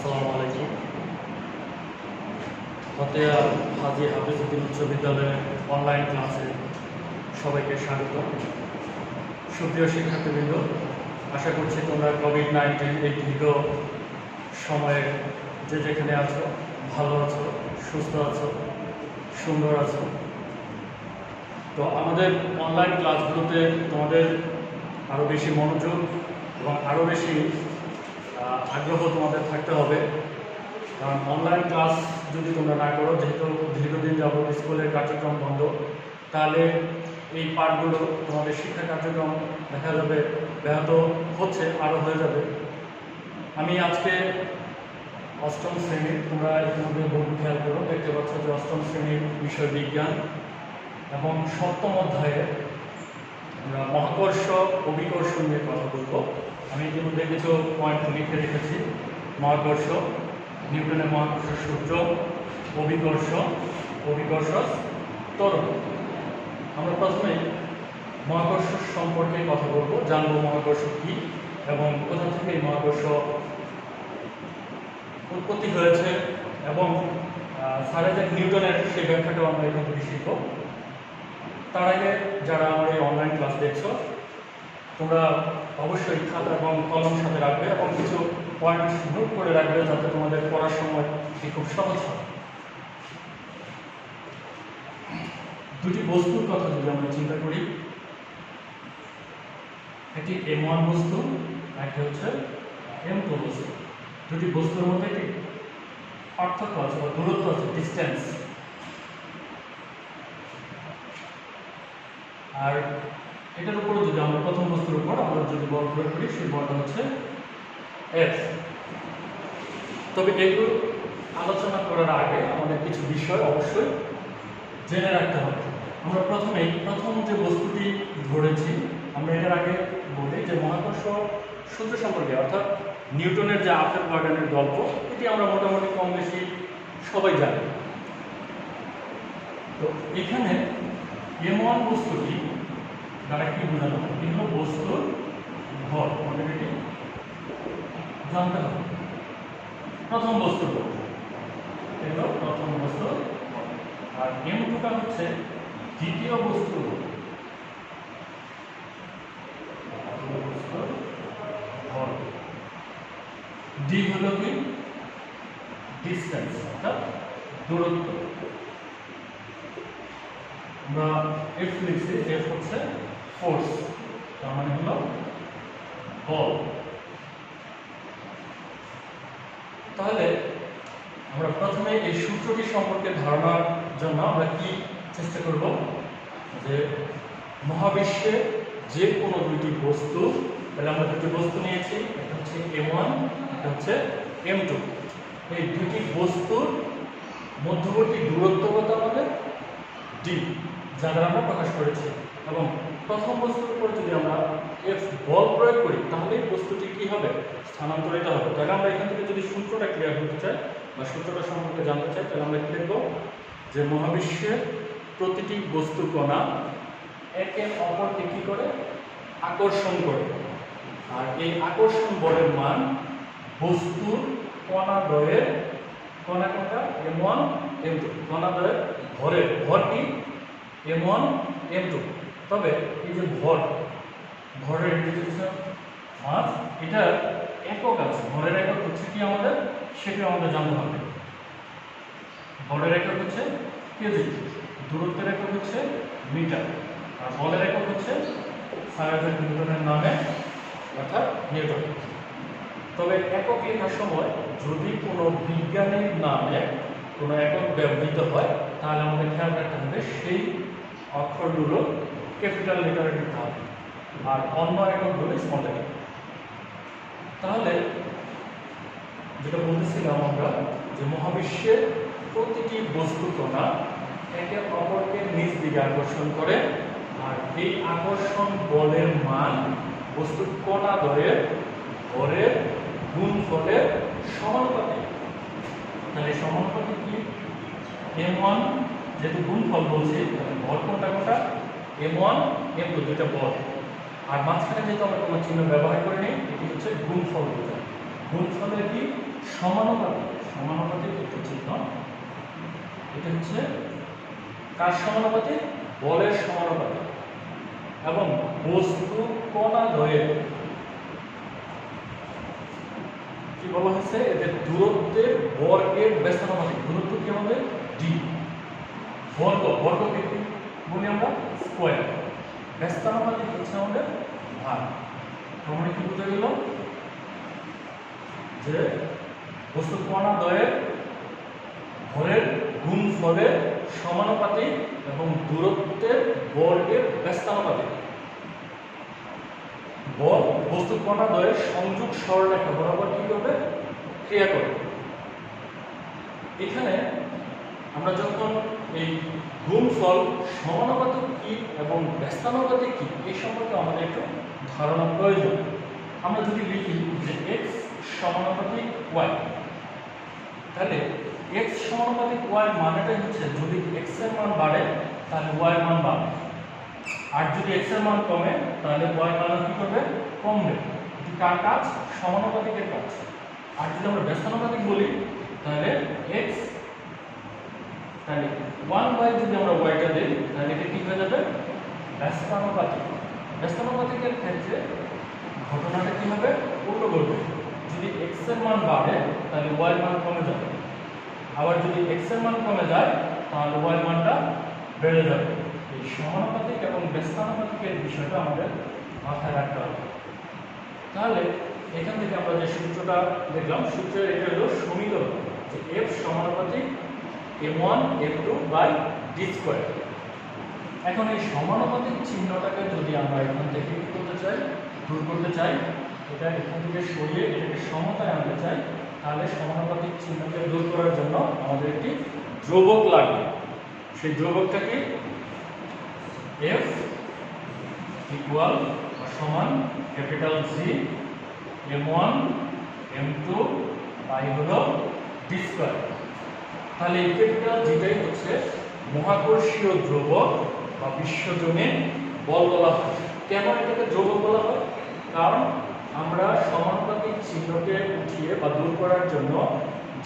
আসসালামু আলাইকুম। ফতেয়া হাজী হাফিজউদ্দিন উচ্চ বিদ্যালয়ের অনলাইন ক্লাসে সবাইকে স্বাগত। সুপ্রিয় শিক্ষার্থীবৃন্দ, আশা করছি তোমরা কোভিড-19 এই দীর্ঘ সময়ে যে যেখানে আছো ভালো আছো, সুস্থ আছো, সুন্দর আছো। তো আমাদের অনলাইন ক্লাসগুলোতে তোমাদের আরও বেশি মনোযোগ এবং আরও বেশি আগ্রহ তোমাদের থাকতে হবে। কারণ অনলাইন ক্লাস যদি তোমরা না করো, যেহেতু দীর্ঘদিন যাবত স্কুলের কার্যক্রম বন্ধ, তাহলে এই পাঠগুলো তোমাদের শিক্ষা কার্যক্রম দেখা যাবে ব্যাহত হচ্ছে, আরও হয়ে যাবে। আমি আজকে অষ্টম শ্রেণীর, তোমরা ইতিমধ্যে বহু খেয়াল করো, দেখতে পাচ্ছ যে অষ্টম শ্রেণীর বিষয় বিজ্ঞান এবং সপ্তম অধ্যায়ে আমরা মহাকর্ষ অভিকর্ষ নিয়ে কথা বলবো। আমি ইতিমধ্যে কিছু পয়েন্ট লিখে রেখেছি। মহাকর্ষ, নিউটনের মহাকর্ষ সূত্র, অভিকর্ষ, অভিকর্ষ ত্বরণ। আমরা প্রথমে মহাকর্ষ সম্পর্কে কথা বলবো, জানবো মহাকর্ষ কী এবং কোথা থেকে এই মহাকর্ষ উৎপত্তি হয়েছে এবং স্যার আইজ্যাক নিউটনের সেই ব্যাখ্যাটাও আমরা এখান থেকে শিখব। তার আগে যারা আমার এই অনলাইন ক্লাস দেখছো, তোমরা অবশ্যই খাতা এবং কলম সাথে রাখবে এবং কিছু পয়েন্ট নোট করে রাখবে, যাতে তোমাদের পড়ার সময় খুব সহজ হয়। দুটি বস্তুর কথা যদি আমরা চিন্তা করি, একটি M1 বস্তু, একটি হচ্ছে M2 বস্তু। দুটি বস্তুর মধ্যে একটি পার্থক্য আছে বা দূরত্ব আছে, ডিস্টেন্স। আর এটার উপরে যদি আমরা প্রথম বস্তুর উপর আমরা যদি বল প্রয়োগ করি, সেই বলটা হচ্ছে F। তবে এগুলো আলোচনা করার আগে আমাদের কিছু বিষয় অবশ্যই জেনে রাখতে হবে। আমরা প্রথম যে বস্তুটি ধরেছি, আমরা এটার আগে বলি যে মহাকর্ষ সূত্র সম্পর্কে, অর্থাৎ নিউটনের যে আপেল বার্ডেনের গল্প, এটি আমরা মোটামুটি কম বেশি সবাই জানি। তো এখানে M1 বস্তুটি দ্বারা কি বোঝানো হয়? এগুলো বস্তুর ভর, আমাদের এটি জানতে হবে। প্রথম বস্তুর ভর, এগুলো প্রথম বস্তুর ভর। আর M2টা হচ্ছে দ্বিতীয় বস্তুর ভর। ডি হলো কি? ডিস্টেন্স, অর্থাৎ দূরত্ব। আমরা এফ লিখছি, এফ হচ্ছে ফোর্স, তার মানে হলো বল। তাহলে আমরা প্রথমে এই সূত্রটি সম্পর্কে ধারণার জন্য আমরা কি চেষ্টা করব, যে মহাবিশ্বে যে কোনো দুইটি বস্তু, তাহলে আমরা দুটি বস্তু নিয়েছি, একটা হচ্ছে M1, একটা হচ্ছে M2। এই দুটি বস্তুর মধ্যবর্তী দূরত্ব কত আমাদের? ডি, যা দ্বারা আমরা প্রকাশ করেছি। এবং প্রথম বস্তুর উপর যদি আমরা এফ বল প্রয়োগ করি, তাহলে এই বস্তুটি কি হবে? স্থানান্তরিত হবে। তাহলে আমরা এখান থেকে যদি সূত্রটা ক্লিয়ার করতে চাই বা সূত্রটা সম্পর্কে জানতে চাই, তাহলে আমরা কি লিখব? যে মহাবিশ্বের প্রতিটি বস্তু কণা একে অপরকে কি করে? আকর্ষণ করে। আর এই আকর্ষণ বলের মান বস্তুর কণাদ্বয়ের, কণা কোনটা? M1 M2, কণাদ্বয়ের ভরের, ভরটি M1 M2। তবে এই যে ভরের মাস, এটার একক আছে। ভরের একক হচ্ছে কি আমাদের? সেটা আমাদের জানতে হবে। ভরের একক হচ্ছে কেজি, দূরত্বের একক হচ্ছে মিটার, আর বলের একক হচ্ছে স্যার আইজ্যাক নিউটনের নামে, অর্থাৎ নিউটন। তবে একক লেখার সময় যদি কোনো বিজ্ঞানীর নামে কোনো একক ব্যবহৃত হয়, তাহলে আমাদের খেয়াল রাখতে হবে সেই অক্ষরগুলো ক্যাপিটাল লেটারে লিখতে হবে, আর অন্য এককগুলো স্মল লেটার। তাহলে যেটা বলতেছিলাম আমরা, যে মহাবিশ্বের প্রতিটি বস্তু কণা একে অপরকে নিজ দিকে আকর্ষণ করে, আর এই আকর্ষণ বলের মান বস্তুর কণাদ্বয়ের ভরের গুণফলের সমানুপাতিক। তাহলে সমানুপাতিক কি? M1, যেহেতু গুণফল বলছি, তাহলে ভর কোনটা কোনটা? M1 M2, দুইটা বল। আর মাঝখানে যেহেতু আমরা কোনো চিহ্ন ব্যবহার করিনি, এটি হচ্ছে গুণফল বোঝায়। গুণফলের কি সমানুপাতিক, সমানুপাতিক একটি চিহ্ন। এটা হচ্ছে কার সমানুপাতিক? বলের সমানুপাতিক। এবং বস্তু কণা দ্বয়ের কি বলা হয়েছে? এদের দূরত্বের বর্গের ব্যস্তানুপাতিক। দূরত্ব কি হবে? ডি। বর্গ, বর্গকে কি বলি আমরা? স্কয়ার। ব্যস্তানুপাতিক হচ্ছে আমাদের ভাগ। তাহলে কি বোঝা গেল? যে বস্তু কণা দ্বয়ের ভরের গুণফলের সমানুপাতিক এবং দূরত্বের বর্গের ব্যস্তানুপাতিক। বল বস্তু কণা দ্বয়ের সংযোগ সরলরেখা বরাবর কি করবে? ক্রিয়া করবে। এখানে আমরা যখন এই গুণফল সমানুপাতিক কি এবং ব্যস্তানুপাতিক কি এই সম্পর্কে আমাদের একটু ধারণা প্রয়োজন। আমরা যদি লিখি যে x সমানুপাতিক y, তাহলে x সমানুপাতিক y মানেটা হচ্ছে যদি x এর মান বাড়ে তাহলে y এর মান বাড়বে, আর যদি x এর মান কমে তাহলে y এর মান কি করবে? কমবে। এটি কার কাজ? সমানুপাতিকের কাজ। আর যদি আমরা ব্যস্তানুপাতিক বলি তাহলে x, তাহলে 1/, যদি আমরা y টা দেই তাহলে এটা কি হয়ে যাবে? ব্যস্তানুপাতিক। ব্যস্তানুপাতিকের ক্ষেত্রে ঘটনাটা কি হবে? উল্টো করবে। যদি x এর মান বাড়ে তাহলে y এর মান কমে যাবে, আবার যদি x এর মান কমে যায় তাহলে y এর মানটা বেড়ে যাবে। এই সমানুপাতিক এবং ব্যস্তানুপাতিকের বিষয়টা আমাদের মাথায় রাখতে হবে। তাহলে এখান থেকে আমরা যে সূত্রটা দেখলাম, সূত্রের এটা হলো সমীকরণ যে f সমানুপাতিক m1 f2/d²। এখন এই সমানুপাতিক চিহ্নটাকে যদি আমরা এখান থেকে কি করতে চাই? দূর করতে চাই, এটা এখান থেকে সরিয়ে এটাকে সমতায় আনতে চাই, তাহলে সমানুপাতিক চিহ্নকে দূর করার জন্য আমাদের একটি ধ্রুবক লাগবে। সেই ধ্রুবকটা কি? f ইকুয়াল সমান ক্যাপিটাল G m1 m2 পাই হলো d²। তাহলে এই ক্যাপিটাল Gটাই হচ্ছে মহাকর্ষীয় ধ্রুবক বা বিশ্বজনীন বল বলা হয়। কেন এটাকে ধ্রুবক বলা হয়? কারণ আমরা সমানুপাতিক চিহ্নকে উঠিয়ে বা দূর করার জন্য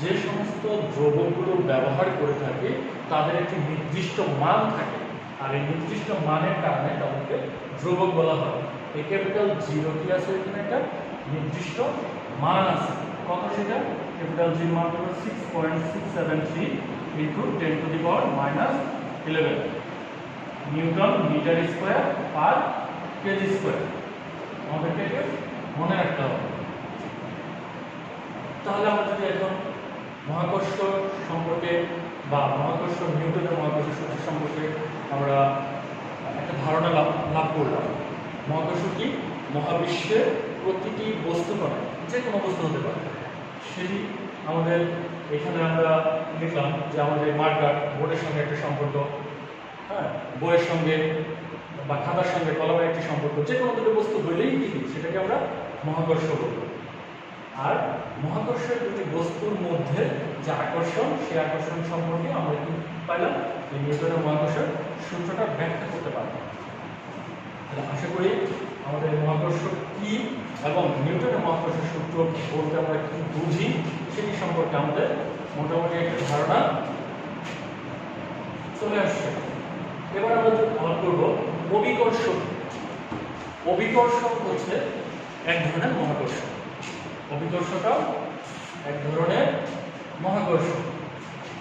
যে সমস্ত ধ্রুবকগুলো ব্যবহার করে থাকি তাদের একটি নির্দিষ্ট মান থাকে, আর এই নির্দিষ্ট মানের কারণে তাদেরকে ধ্রুবক বলা হয়। এই ক্যাপিটাল জিরো কি আছে? এখানে একটা নির্দিষ্ট মান আছে। কত সেটা? ক্যাপিটাল জির মান হলো 6.673 into 10⁻⁻11 newton metre square per KG square. আমাদেরকে এটা মনে রাখতে হবে। তাহলে আমরা যদি এখন মহাকর্ষ সম্পর্কে বা মহাকর্ষ নিউটনের মহাকর্ষ সূত্র সম্পর্কে আমরা একটা ধারণা লাভ করলাম। মহাকর্ষ কি? মহাবিশ্বের প্রতিটি বস্তু কণা, যে কোনো বস্তু হতে পারে, সেটি আমাদের এখানে আমরা লিখলাম যে আমাদের মার্কার বোর্ডের সঙ্গে একটা সম্পর্ক, হ্যাঁ, বইয়ের সঙ্গে বা খাতার সঙ্গে কলমের একটি সম্পর্ক, যে কোনো দুটো বস্তু হইলেই কি সেটাকে আমরা মহাকর্ষ বলব। আর মহাকর্ষের দুটি বস্তুর মধ্যে যে আকর্ষণ, সেই আকর্ষণ সম্পর্কে আমরা কি পাইলাম? এই নিউটনের মহাকর্ষের সূত্রটা ব্যাখ্যা করতে পারব। তাহলে আশা করি আমাদের মহাকর্ষ কি এবং নিউটনের মহাকর্ষের সূত্র বলতে আমরা কি বুঝি সেটি সম্পর্কে আমাদের মোটামুটি একটা ধারণা চলে আসছে। এবার আমরা আলোচনা করব অভিকর্ষ। অভিকর্ষ হচ্ছে এক ধরনের মহাকর্ষ। অভিকর্ষটাও এক ধরনের মহাকর্ষ।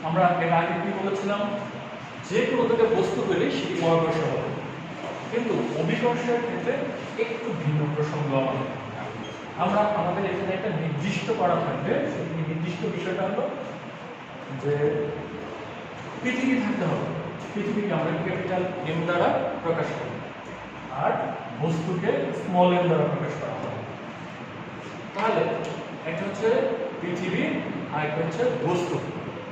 আমরা এর আগে কি বলেছিলাম? যে কোনো দুটো বস্তু হলে সেটি মহাকর্ষ হবে, কিন্তু অভিকর্ষের ক্ষেত্রে একটু ভিন্ন প্রসঙ্গ হবে। আমরা আমাদের এখানে একটা নির্দিষ্ট করা থাকবে, সেই নির্দিষ্ট বিষয়টা হলো যে পৃথিবী থাকতে হবে। পৃথিবীকে আমরা ক্যাপিটাল এম দ্বারা প্রকাশ করি, আর বস্তুকে স্মল এম দ্বারা প্রকাশ করা হয়। তাহলে একটা হচ্ছে পৃথিবী, আর একটা হচ্ছে বস্তু।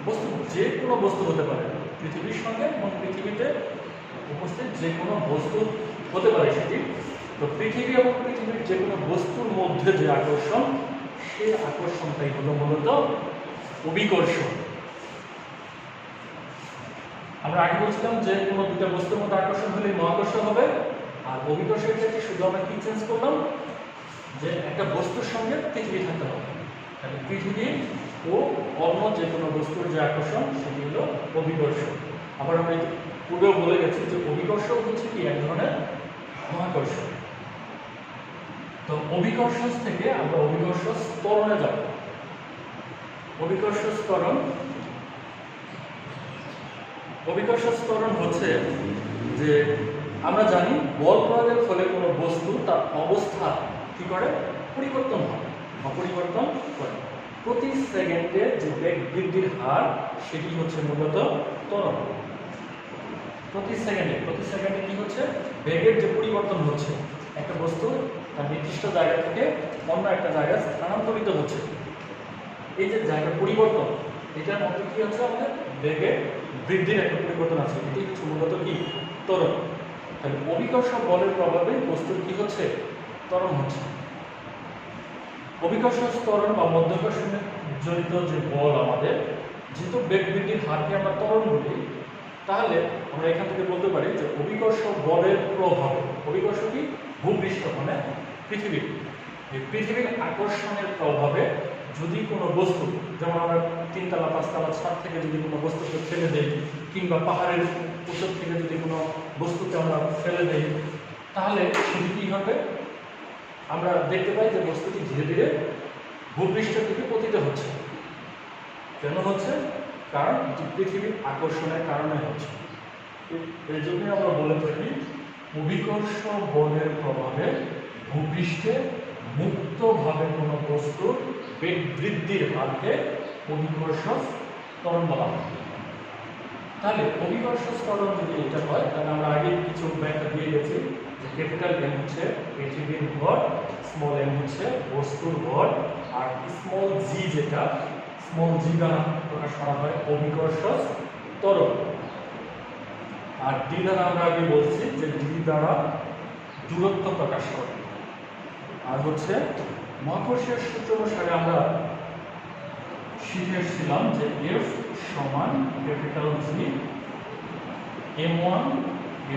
বস্তু যে কোনো বস্তু হতে পারে পৃথিবীর সঙ্গে, এবং পৃথিবীতে উপস্থিত যে কোনো বস্তু হতে পারে সেটি। তো পৃথিবী এবং পৃথিবীর যে কোনো বস্তুর মধ্যে যে আকর্ষণ, সেই আকর্ষণটাই হলো মূলত অভিকর্ষ। আমরা আগে বলছিলাম যে কোনো দুটো বস্তুর মধ্যে আকর্ষণ হলে মহাকর্ষ হবে, আর অভিকর্ষের ক্ষেত্রে শুধু আমরা কি চেঞ্জ করলাম যে একটা বস্তুর সঙ্গে পৃথিবী থাকতে হবে। তাহলে পৃথিবী ও অন্য যে কোনো বস্তুর যে আকর্ষণ সেটি হলো অভিকর্ষ। আবার আমরা পূর্বেও বলে গেছি যে অভিকর্ষ হচ্ছে কি এক ধরনের মহাকর্ষ। তো অভিকর্ষ থেকে আমরা অভিকর্ষ ত্বরণে যাব। অভিকর্ষ ত্বরণ হচ্ছে যে আমরা জানি বল প্রয়োগের ফলে কোনো বস্তু তার অবস্থা কি করে পরিবর্তন হয় বা পরিবর্তন করে। প্রতি সেকেন্ডে যে বেগ বৃদ্ধির হার সেটি হচ্ছে মূলত ত্বরণ। প্রতি সেকেন্ডে কি হচ্ছে বেগের যে পরিবর্তন হচ্ছে, একটা বস্তু তার নির্দিষ্ট জায়গা থেকে অন্য একটা জায়গায় স্থানান্তরিত হচ্ছে, এই যে জায়গা পরিবর্তন এটার মধ্যে কি হচ্ছে আমাদের বেগের বৃদ্ধির একটা পরিবর্তন আছে, এটি হচ্ছে মূলত কি ত্বরণ। তাহলে অভিকর্ষ বলের প্রভাবে বস্তুর কি হচ্ছে ত্বরণ হচ্ছে। অভিকর্ষ ত্বরণ বা মধ্যাকর্ষণে জড়িত যে বল আমাদের, যেহেতু বেগ বৃদ্ধির হারকে আমরা ত্বরণ বলি, তাহলে আমরা এখান থেকে বলতে পারি যে অভিকর্ষ বলের প্রভাবে, অভিকর্ষ কি ভূপৃষ্ঠ মানে পৃথিবী, এই পৃথিবীর আকর্ষণের প্রভাবে যদি কোনো বস্তু, যেমন আমরা 3 তলা 5 তলা ছাদ থেকে যদি কোনো বস্তুকে ফেলে দেই, কিংবা পাহাড়ের উপর থেকে যদি কোনো বস্তুকে আমরা ফেলে দেই, তাহলে সেটি কী হবে, আমরা দেখতে পাই যে বস্তুটি ধীরে ধীরে ভূপৃষ্ঠের দিকে পতিত হচ্ছে। কেন হচ্ছে? কারণ এটি পৃথিবীর আকর্ষণের কারণে হচ্ছে। এই জন্যই আমরা বলে থাকি অভিকর্ষ বলের প্রভাবে ভূপৃষ্ঠে মুক্তভাবে কোনো বস্তুর বেগ বৃদ্ধির হারকে অভিকর্ষ ত্বরণ বলা হয়। তাহলে অভিকর্ষ ত্বরণ যদি এটা হয়, তাহলে আমরা আগে কিছু ব্যাখ্যা দিয়ে গেছি যে ক্যাপিটাল এম হচ্ছে পৃথিবীর ভর, স্মল এম হচ্ছে বস্তুর ভর, আর স্মল জি যেটা স্মল জি দ্বারা প্রকাশ করা হয় অভিকর্ষ ত্বরণ। আর ডি দ্বারা আমরা আগে বলছি যে ডি দ্বারা দূরত্ব প্রকাশ করে। আর হচ্ছে মহাকর্ষীয় সূত্র অনুসারে আমরা শিখে এসেছিলাম যে এফ সমান capital G m1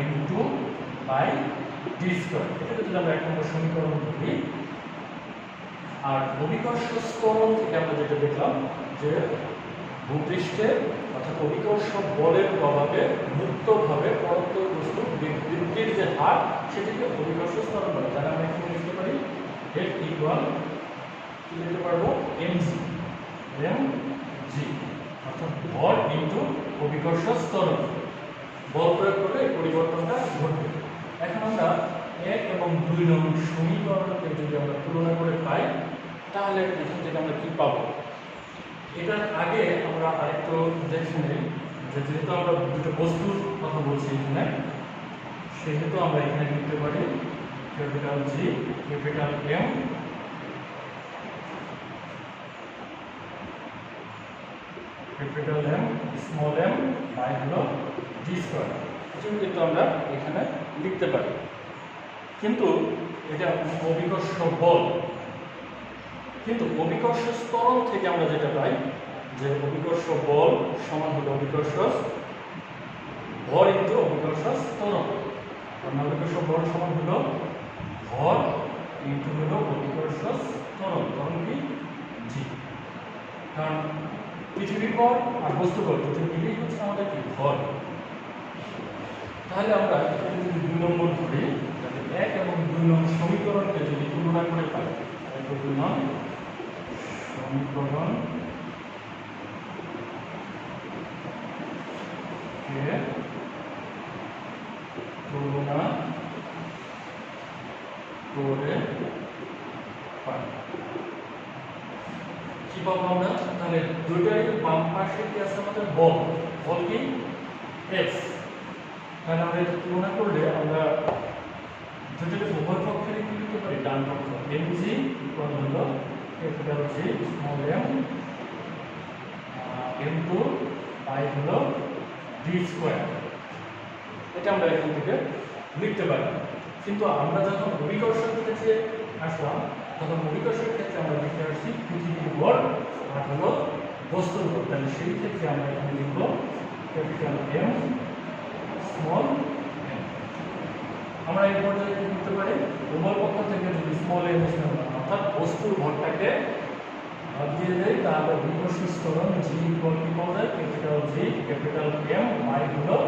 m2 by D square. এটা যদি আমরা 1 নম্বর সমীকরণ ধরি। আর অভিকর্ষ ত্বরণ থেকে আমরা যেটা দেখলাম যে ভূপৃষ্ঠে অর্থাৎ অভিকর্ষ বলের প্রভাবে মুক্তভাবে পরন্ত বস্তুর বৃদ্ধির যে হার সেটিকে অভিকর্ষ ত্বরণ বলে। তাহলে আমরা এখানে লিখতে পারি F ইকুয়াল কি লিখতে পারবো mg অর্থাৎ ভর ইনটু অভিকর্ষ ত্বরণ। বল প্রয়োগ করলে এই পরিবর্তনটা ঘটবে। এখন আমরা 1 এবং 2 নং সমীকরণকে যদি আমরা তুলনা করে পাই, তাহলে এখান থেকে আমরা কি পাবো? এটার আগে আমরা আরেকটু দেখে নেই যে যেহেতু আমরা দুটো বস্তুর কথা বলছি এখানে, সেহেতু আমরা এখানে লিখতে পারি capital G capital M capital M small M by হলো ডি স্কয়ার। এটা কিন্তু আমরা এখানে লিখতে পারি, কিন্তু এটা অভিকর্ষ বল। কিন্তু অভিকর্ষ ত্বরণ থেকে আমরা যেটা পাই যে অভিকর্ষ বল সমান হলো অভিকর্ষ ভর ইনটু অভিকর্ষ ত্বরণ। কারণ অভিকর্ষ বল সমান হলো ভর ইনটু হলো অভিকর্ষ ত্বরণ। ত্বরণ কি জি, কারণ পৃথিবীর ভর আর বস্তু ভর দুটো মিলেই হচ্ছে আমাদের কি ভর। তাহলে আমরা এখানে যদি 2 নম্বর ধরি, তাহলে 1 এবং 2 নং সমীকরণকে যদি তুলনা করে পাই, তাহলে 2 নং সমীকরণ কে তুলনা করে পাই কি পাবো আমরা? তাহলে দুইটাই বাম পাশে কি আছে আমাদের বল, বল কি এফ। তাহলে আমরা এটা তুলনা করলে আমরা দুটোকে উভয় পক্ষের কি লিখতে পারি? ডান পক্ষ mg ইকুয়াল হলো capital G small M m2 by হলো ডি স্কয়ার। এটা আমরা এখান থেকে লিখতে পারি। কিন্তু আমরা যখন অভিকর্ষের ক্ষেত্রে আসলাম, তখন অভিকর্ষের ক্ষেত্রে আমরা লিখতে আসছি পৃথিবীর ভর আর হলো বস্তুর ভর। তাহলে সেই ক্ষেত্রে আমরা এখানে লিখব ক্যাপিটাল এম স্মল এম। আমরা এই পর্যায়ে কি করতে পারি? উভয় পক্ষ থেকে যদি স্মল এম অর্থাৎ বস্তুর ভরটাকে বাদ দিয়ে দেয় তাহলে অভিকর্ষজ ত্বরণ জি ইকুয়াল কি পাওয়া যায় capital G capital M by হলো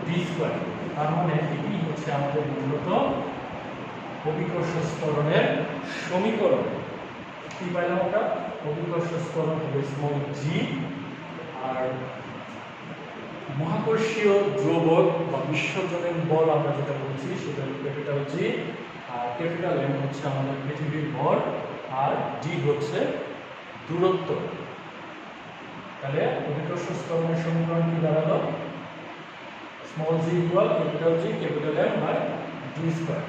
ডি স্কয়ার। তার মানে এটি হচ্ছে আমাদের মূলত অভিকর্ষজ ত্বরণের সমীকরণ। কি পাইলাম আমরা? অভিকর্ষজ ত্বরণ হবে স্মল জি, আর মহাকর্ষীয় দ্রবক বা বিশ্বজনীন বল আমরা যেটা বলছি সেটা হলো ক্যাপিটাল জি, আর ক্যাপিটাল এম হচ্ছে আমাদের পৃথিবীর ভর, আর ডি হচ্ছে দূরত্ব। তাহলে অভিকর্ষজ ত্বরণের সমীকরণ কি দাঁড়ালো? Small G equal capital G capital M by D square.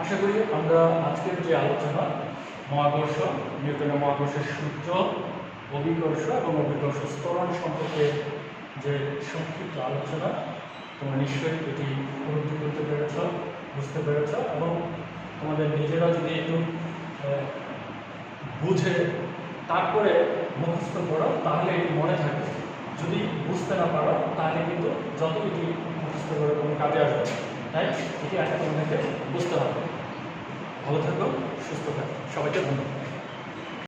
আশা করি আমরা আজকের যে আলোচনা মহাকর্ষ, নিউটনের মহাকর্ষের সূত্র, অভিকর্ষ এবং অভিকর্ষজ ত্বরণ সম্পর্কে যে সংক্ষিপ্ত আলোচনা তোমরা নিশ্চয়ই এটি উপলব্ধি করতে পেরেছ, বুঝতে পেরেছ, এবং তোমাদের নিজেরা যদি একটু বুঝে তারপরে মুখস্থ করো তাহলে এটি মনে থাকবে। যদি বুঝতে না পারো তাহলে কিন্তু যত এটি মুখস্থ করে কোনো কাজে আসবে। তাই এটি আগে তোমাদেরকে বুঝতে হবে। ভালো থাকো, সুস্থ থাকো, সবাইকে ধন্যবাদ।